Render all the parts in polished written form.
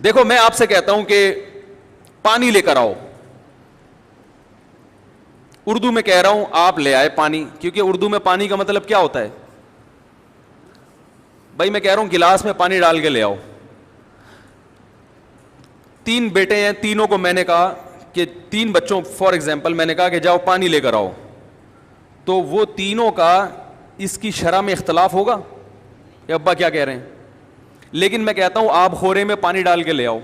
دیکھو میں آپ سے کہتا ہوں کہ پانی لے کر آؤ, اردو میں کہہ رہا ہوں آپ لے آئے پانی, کیونکہ اردو میں پانی کا مطلب کیا ہوتا ہے بھائی, میں کہہ رہا ہوں گلاس میں پانی ڈال کے لے آؤ. 3 بیٹے ہیں, تینوں کو میں نے کہا کہ 3 بچوں فار ایگزامپل میں نے کہا کہ جاؤ پانی لے کر آؤ, تو وہ تینوں کا اس کی شرح میں اختلاف ہوگا کہ ابا کیا کہہ رہے ہیں. لیکن میں کہتا ہوں آب خورے میں پانی ڈال کے لے آؤ,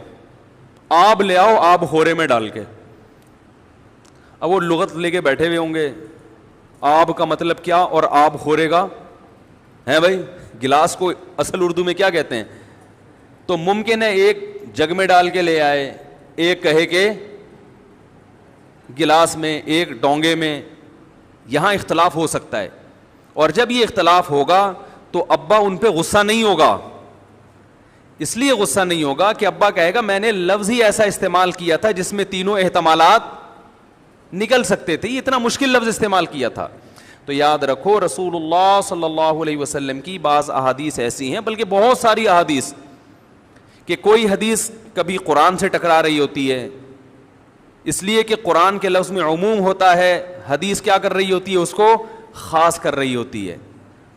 آب لے آؤ آب خورے میں ڈال کے. اب وہ لغت لے کے بیٹھے ہوئے ہوں گے, آب کا مطلب کیا اور آب خورے کا ہے بھائی, گلاس کو اصل اردو میں کیا کہتے ہیں. تو ممکن ہے ایک جگ میں ڈال کے لے آئے, ایک کہے کہ گلاس میں, ایک ڈونگے میں, یہاں اختلاف ہو سکتا ہے. اور جب یہ اختلاف ہوگا تو ابا ان پہ غصہ نہیں ہوگا, اس لیے غصہ نہیں ہوگا کہ ابا کہے گا میں نے لفظ ہی ایسا استعمال کیا تھا جس میں تینوں احتمالات نکل سکتے تھے, یہ اتنا مشکل لفظ استعمال کیا تھا. تو یاد رکھو رسول اللہ صلی اللہ علیہ وسلم کی بعض احادیث ایسی ہیں, بلکہ بہت ساری احادیث, کہ کوئی حدیث کبھی قرآن سے ٹکرا رہی ہوتی ہے, اس لیے کہ قرآن کے لفظ میں عموم ہوتا ہے, حدیث کیا کر رہی ہوتی ہے اس کو خاص کر رہی ہوتی ہے.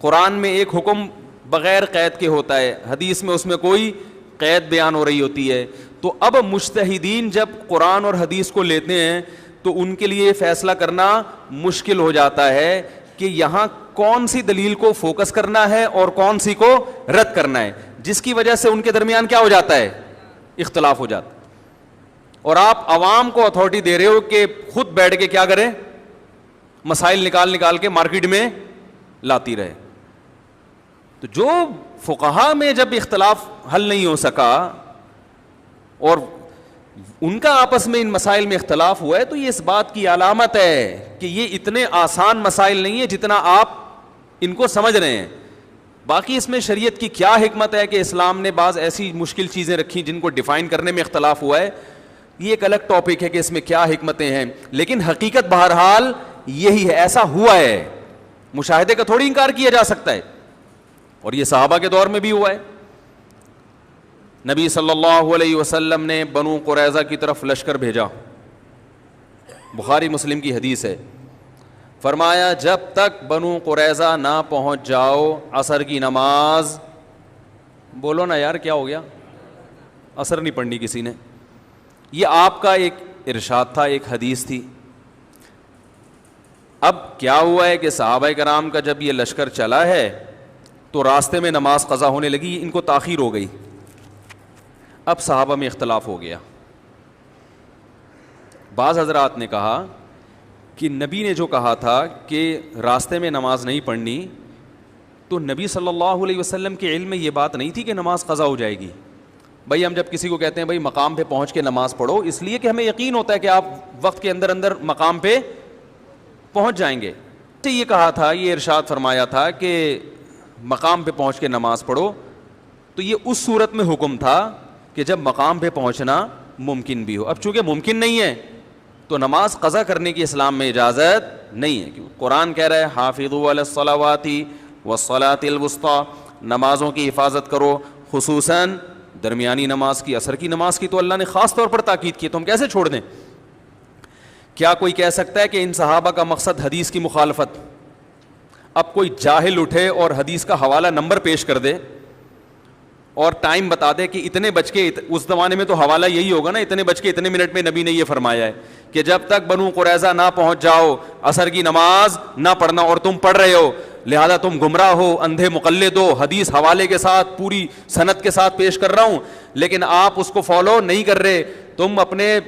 قرآن میں ایک حکم بغیر قید کے ہوتا ہے, حدیث میں اس میں کوئی قید بیان ہو رہی ہوتی ہے. تو اب مجتہدین جب قرآن اور حدیث کو لیتے ہیں تو ان کے لیے فیصلہ کرنا مشکل ہو جاتا ہے کہ یہاں کون سی دلیل کو فوکس کرنا ہے اور کون سی کو رد کرنا ہے, جس کی وجہ سے ان کے درمیان کیا ہو جاتا ہے, اختلاف ہو جاتا ہے. اور آپ عوام کو اتھارٹی دے رہے ہو کہ خود بیٹھ کے کیا کریں, مسائل نکال کے مارکیٹ میں لاتی رہے. تو جو فقہا میں جب اختلاف حل نہیں ہو سکا اور ان کا آپس میں ان مسائل میں اختلاف ہوا ہے, تو یہ اس بات کی علامت ہے کہ یہ اتنے آسان مسائل نہیں ہیں جتنا آپ ان کو سمجھ رہے ہیں. باقی اس میں شریعت کی کیا حکمت ہے کہ اسلام نے بعض ایسی مشکل چیزیں رکھی جن کو ڈیفائن کرنے میں اختلاف ہوا ہے, یہ ایک الگ ٹاپک ہے کہ اس میں کیا حکمتیں ہیں. لیکن حقیقت بہرحال یہی ہے, ایسا ہوا ہے, مشاہدے کا تھوڑی انکار کیا جا سکتا ہے, اور یہ صحابہ کے دور میں بھی ہوا ہے. نبی صلی اللہ علیہ وسلم نے بنو قریظہ کی طرف لشکر بھیجا, بخاری مسلم کی حدیث ہے, فرمایا جب تک بنو قریظہ نہ پہنچ جاؤ عصر کی نماز, بولو نا یار کیا ہو گیا, عصر نہیں پڑھنی کسی نے. یہ آپ کا ایک ارشاد تھا, ایک حدیث تھی. اب کیا ہوا ہے کہ صحابہ کرام کا جب یہ لشکر چلا ہے تو راستے میں نماز قضا ہونے لگی, ان کو تاخیر ہو گئی. اب صحابہ میں اختلاف ہو گیا. بعض حضرات نے کہا کہ نبی نے جو کہا تھا کہ راستے میں نماز نہیں پڑھنی, تو نبی صلی اللہ علیہ وسلم کے علم میں یہ بات نہیں تھی کہ نماز قضا ہو جائے گی. بھائی ہم جب کسی کو کہتے ہیں بھائی مقام پہ پہنچ کے نماز پڑھو, اس لیے کہ ہمیں یقین ہوتا ہے کہ آپ وقت کے اندر اندر مقام پہ پہنچ جائیں گے. تو یہ کہا تھا, یہ ارشاد فرمایا تھا کہ مقام پہ پہنچ کے نماز پڑھو, تو یہ اس صورت میں حکم تھا کہ جب مقام پہ پہنچنا ممکن بھی ہو. اب چونکہ ممکن نہیں ہے تو نماز قضا کرنے کی اسلام میں اجازت نہیں ہے, کیوں قرآن کہہ رہا ہے حافظوا علی الصلوات والصلاۃ الوسطی, نمازوں کی حفاظت کرو, خصوصاً درمیانی نماز کی, عصر کی نماز کی تو اللہ نے خاص طور پر تاکید کی, تو ہم کیسے چھوڑ دیں. کیا کوئی کہہ سکتا ہے کہ ان صحابہ کا مقصد حدیث کی مخالفت؟ اب کوئی جاہل اٹھے اور حدیث کا حوالہ نمبر پیش کر دے اور ٹائم بتا دے کہ اتنے بج کے, اس زمانے میں تو حوالہ یہی ہوگا نا, اتنے بج کے اتنے منٹ میں نبی نے یہ فرمایا ہے کہ جب تک بنو قریظہ نہ پہنچ جاؤ عصر کی نماز نہ پڑھنا, اور تم پڑھ رہے ہو لہذا تم گمراہ ہو, اندھے مقلد ہو, حدیث حوالے کے ساتھ پوری سند کے ساتھ پیش کر رہا ہوں لیکن آپ اس کو فالو نہیں کر رہے, تم اپنے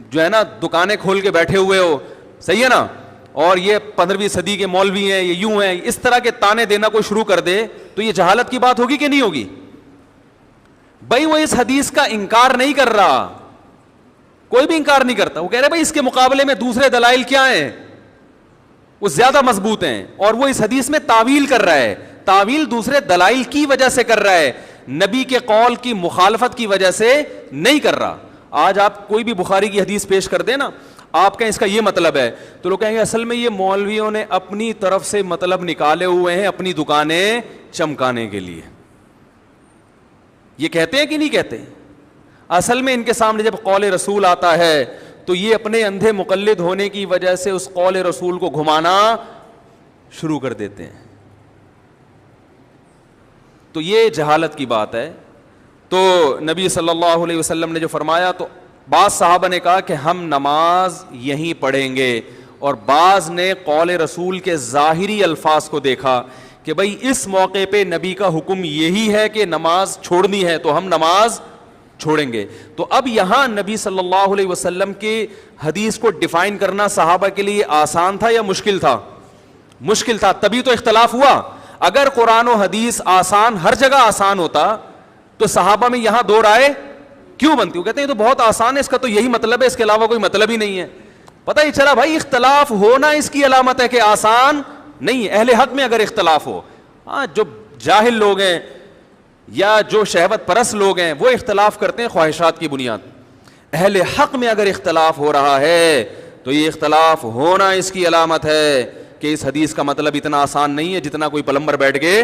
جو ہے نا دکانیں کھول کے بیٹھے ہوئے ہو, صحیح ہے نا, اور یہ 15ویں صدی کے مولوی ہیں, یہ یوں ہیں, اس طرح کے تانے دینا کوئی شروع کر دے تو یہ جہالت کی بات ہوگی کہ نہیں ہوگی؟ بھائی وہ اس حدیث کا انکار نہیں کر رہا, کوئی بھی انکار نہیں کرتا, وہ کہہ رہے بھائی اس کے مقابلے میں دوسرے دلائل کیا ہیں, وہ زیادہ مضبوط ہیں, اور وہ اس حدیث میں تعویل کر رہا ہے, تعویل دوسرے دلائل کی وجہ سے کر رہا ہے, نبی کے قول کی مخالفت کی وجہ سے نہیں کر رہا. آج آپ کوئی بھی بخاری کی حدیث پیش کر دیں نا, آپ کہیں اس کا یہ مطلب ہے, تو لوگ کہیں گے اصل میں یہ مولویوں نے اپنی طرف سے مطلب نکالے ہوئے ہیں اپنی دکانیں چمکانے کے لیے. یہ کہتے ہیں کہ نہیں کہتے؟ اصل میں ان کے سامنے جب قول رسول آتا ہے تو یہ اپنے اندھے مقلد ہونے کی وجہ سے اس قول رسول کو گھمانا شروع کر دیتے ہیں. تو یہ جہالت کی بات ہے. تو نبی صلی اللہ علیہ وسلم نے جو فرمایا, تو بعض صحابہ نے کہا کہ ہم نماز یہیں پڑھیں گے, اور بعض نے قول رسول کے ظاہری الفاظ کو دیکھا کہ بھئی اس موقع پہ نبی کا حکم یہی ہے کہ نماز چھوڑنی ہے تو ہم نماز چھوڑیں گے. تو اب یہاں نبی صلی اللہ علیہ وسلم کی حدیث کو ڈیفائن کرنا صحابہ کے لیے آسان تھا یا مشکل تھا؟ مشکل تھا, تبھی تو اختلاف ہوا. اگر قرآن و حدیث آسان, ہر جگہ آسان ہوتا تو صحابہ میں یہاں دو رائے کیوں بنتی؟ وہ کہتے ہیں یہ تو بہت آسان ہے, اس کا تو یہی مطلب ہے, اس کے علاوہ کوئی مطلب ہی نہیں ہے. پتہ ہی چلا بھائی اختلاف ہونا اس کی علامت ہے کہ آسان نہیں ہے. اہل حق میں اگر اختلاف ہو, ہاں جو جاہل لوگ ہیں یا جو شہوت پرست لوگ ہیں وہ اختلاف کرتے ہیں خواہشات کی بنیاد. اہل حق میں اگر اختلاف ہو رہا ہے تو یہ اختلاف ہونا اس کی علامت ہے کہ اس حدیث کا مطلب اتنا آسان نہیں ہے جتنا کوئی پلمبر بیٹھ کے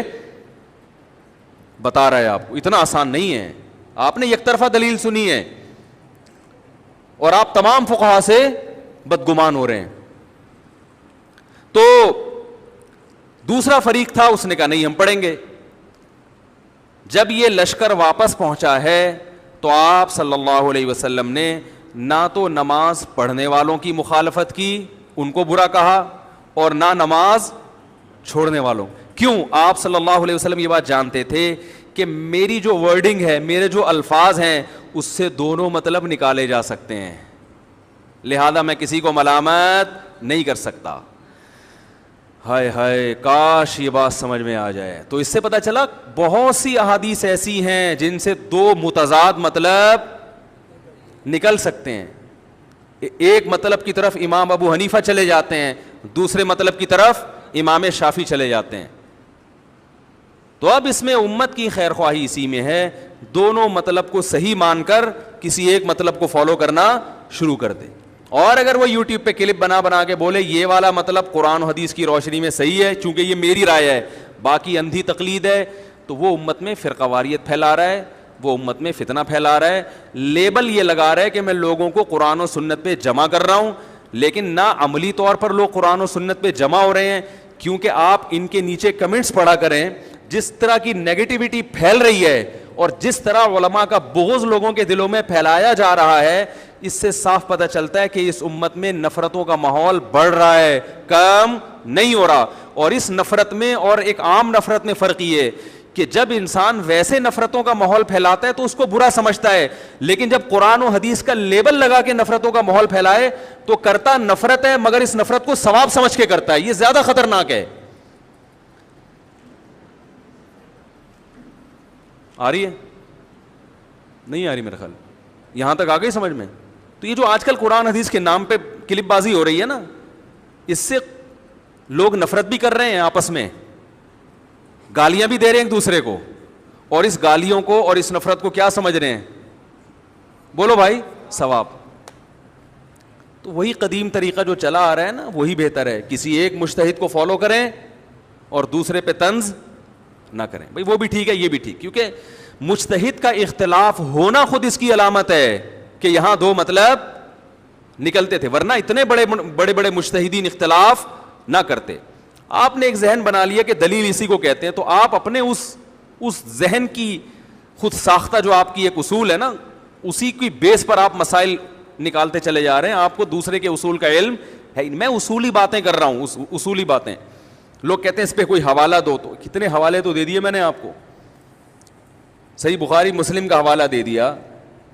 بتا رہا ہے آپ کو. اتنا آسان نہیں ہے. آپ نے یک طرفہ دلیل سنی ہے اور آپ تمام فقہا سے بدگمان ہو رہے ہیں. تو دوسرا فریق تھا, اس نے کہا نہیں ہم پڑھیں گے. جب یہ لشکر واپس پہنچا ہے تو آپ صلی اللہ علیہ وسلم نے نہ تو نماز پڑھنے والوں کی مخالفت کی, ان کو برا کہا, اور نہ نماز چھوڑنے والوں. کیوں؟ آپ صلی اللہ علیہ وسلم یہ بات جانتے تھے کہ میری جو ورڈنگ ہے, میرے جو الفاظ ہیں, اس سے دونوں مطلب نکالے جا سکتے ہیں, لہذا میں کسی کو ملامت نہیں کر سکتا. ہائے ہائے کاش یہ بات سمجھ میں آ جائے. تو اس سے پتہ چلا بہت سی احادیث ایسی ہیں جن سے دو متضاد مطلب نکل سکتے ہیں. ایک مطلب کی طرف امام ابو حنیفہ چلے جاتے ہیں, دوسرے مطلب کی طرف امام شافعی چلے جاتے ہیں. تو اب اس میں امت کی خیر خواہی اسی میں ہے, دونوں مطلب کو صحیح مان کر کسی ایک مطلب کو فالو کرنا شروع کر دے. اور اگر وہ یوٹیوب پہ کلپ بنا کے بولے یہ والا مطلب قرآن و حدیث کی روشنی میں صحیح ہے چونکہ یہ میری رائے ہے, باقی اندھی تقلید ہے, تو وہ امت میں فرقہ واریت پھیلا رہا ہے, وہ امت میں فتنہ پھیلا رہا ہے. لیبل یہ لگا رہا ہے کہ میں لوگوں کو قرآن و سنت پہ جمع کر رہا ہوں, لیکن نہ عملی طور پر لوگ قرآن و سنت پہ جمع ہو رہے ہیں. کیونکہ آپ ان کے نیچے کمنٹس پڑھا کریں, جس طرح کی نیگیٹیوٹی پھیل رہی ہے اور جس طرح علماء کا بغض لوگوں کے دلوں میں پھیلایا جا رہا ہے, اس سے صاف پتہ چلتا ہے کہ اس امت میں نفرتوں کا ماحول بڑھ رہا ہے, کم نہیں ہو رہا. اور اس نفرت میں اور ایک عام نفرت میں فرق یہ ہے کہ جب انسان ویسے نفرتوں کا ماحول پھیلاتا ہے تو اس کو برا سمجھتا ہے, لیکن جب قرآن و حدیث کا لیبل لگا کے نفرتوں کا ماحول پھیلائے تو کرتا نفرت ہے, مگر اس نفرت کو ثواب سمجھ کے کرتا ہے. یہ زیادہ خطرناک ہے. آ رہی ہے؟ نہیں آ رہی میرے خیال, یہاں تک آ گئی سمجھ میں. تو یہ جو آج کل قرآن حدیث کے نام پہ کلپ بازی ہو رہی ہے نا, اس سے لوگ نفرت بھی کر رہے ہیں آپس میں, گالیاں بھی دے رہے ہیں ایک دوسرے کو, اور اس گالیوں کو اور اس نفرت کو کیا سمجھ رہے ہیں؟ بولو بھائی, ثواب. تو وہی قدیم طریقہ جو چلا آ رہا ہے نا وہی بہتر ہے. کسی ایک مجتہد کو فالو کریں اور دوسرے پہ طنز نہ کریں. بھائی وہ بھی ٹھیک ہے, یہ بھی ٹھیک, کیونکہ مجتہد کا اختلاف ہونا خود اس کی علامت ہے کہ یہاں دو مطلب نکلتے تھے, ورنہ اتنے بڑے بڑے مجتہدین اختلاف نہ کرتے. آپ نے ایک ذہن بنا لیا کہ دلیل اسی کو کہتے ہیں, تو آپ اپنے اس ذہن کی خود ساختہ جو آپ کی ایک اصول ہے نا, اسی کی بیس پر آپ مسائل نکالتے چلے جا رہے ہیں. آپ کو دوسرے کے اصول کا علم ہے. میں اصولی باتیں کر رہا ہوں, اصولی باتیں. لوگ کہتے ہیں اس پہ کوئی حوالہ دو, تو کتنے حوالے تو دے دیے میں نے آپ کو, صحیح بخاری مسلم کا حوالہ دے دیا.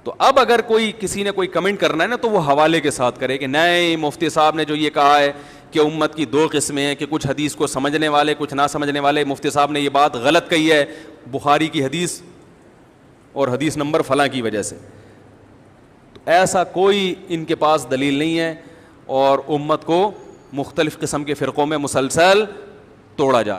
تو اب اگر کسی نے کوئی کمنٹ کرنا ہے نا تو وہ حوالے کے ساتھ کرے کہ نہیں مفتی صاحب نے جو یہ کہا ہے کہ امت کی دو قسمیں ہیں, کہ کچھ حدیث کو سمجھنے والے کچھ نہ سمجھنے والے, مفتی صاحب نے یہ بات غلط کہی ہے بخاری کی حدیث اور حدیث نمبر فلاں کی وجہ سے. تو ایسا کوئی ان کے پاس دلیل نہیں ہے, اور امت کو مختلف قسم کے فرقوں میں مسلسل توڑا جا رہا ہے.